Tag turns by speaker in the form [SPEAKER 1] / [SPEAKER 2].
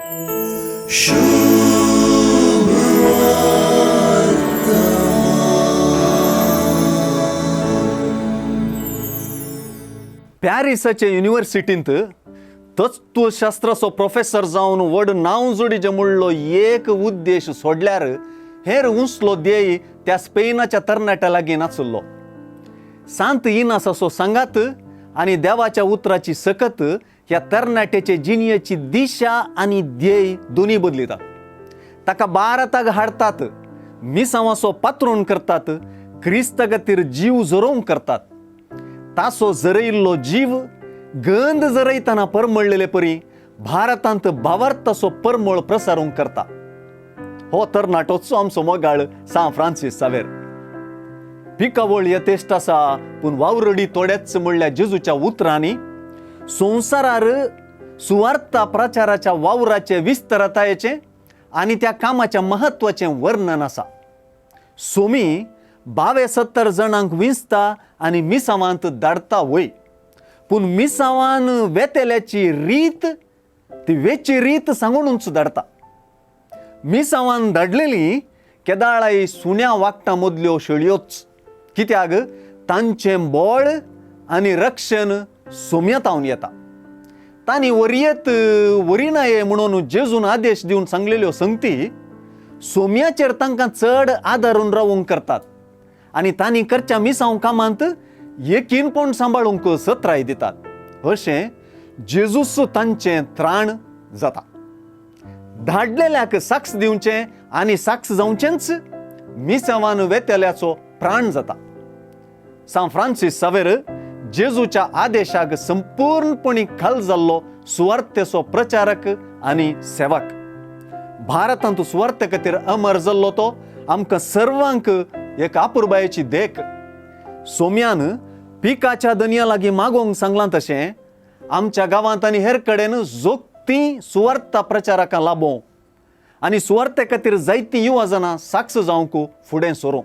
[SPEAKER 1] पॅरिसाचे युनिव्हर्सिटींत तत्वशास्त्राचो professor जावन व्हड नांव जोडीचें म्हणलो एक उद्देश सोडल्यार हेर उंचलो ध्येय त्या स्पेनाच्या तरणाट्या लागीं नाचुल्लो. सांत इनासाचो सांगात आनी देवाच्या उतराची सकत ह्या तरणाट्याचे जिणेची दिशा आनी ध्येय दोनी बदलितात. ताका बाराताक हाडटात, मिसांवाचो पात्रोण करतात, क्रिस्ता खातीर जीव झरोवंक करतात. तासो जरयल्लो जीव गंध जरयतना परमळलेले परी भारतांत भावार्थाचो परमळ प्रसारूंक करता. हो तरणाटोचो आमचो मोगाळ सान फ्रांसीस सावेर. पिकावळ यथेश्ट आसा, पूण वावरडी थोडेच म्हणल्यार जेजूच्या उतरांनी संवसारार सुवार्ता प्रचाराच्या वावराचे विस्तारतायेचें आनी त्या कामाच्या महत्वाचें वर्णन आसा. सोमी 72 जाणांक विंचता आनी मिसांवांत धाडटा वय, पूण मिसांवान वेतेल्याची रीत ती वेची रीत सांगूनच धाडटा. मिसांवान धाडलेली केदाळाई सुण्या वागटां मदल्यो शेळयोच, कित्याक तांचें बळ आनी रक्षण सोम्यतावन येता. तांणी वरयेत वरिनाये म्हणून जेजून आदेश दिवन सांगलेल्यो संगती सोम्याचेर तांकां चड आदारून रावूंक करतात आनी तांणी करच्या मिसांव कामांत एकीनपण सांबाळूंक सत्राय दितात. अशें जेजूस तांचें त्राण जाता. धाडलेल्याक साक्ष दिवचें आनी साक्ष जावचेंच मिसांवान वेतेल्याचो प्राण जाता. सान फ्रांसीस सावेर जेजूच्या आदेशाक संपूर्णपणी खाल जाल्लो सुवार्थेचो प्रचारक आनी सेवक. भारतांत सुवार्थे खातीर अमर जाल्लो तो आमकां सर्वांक एक आपुरबायेची देख. सोम्यान पिकाच्या दनया लागीं मागोवंक सांगलां तशें आमच्या गांवांत आनी हेर कडेन जोगतीं सुवार्ता प्रचारकां लाबोवं आनी सुवार्थे खातीर जायतीं युवा जाणां साक्ष जावंक फुडें सरूं.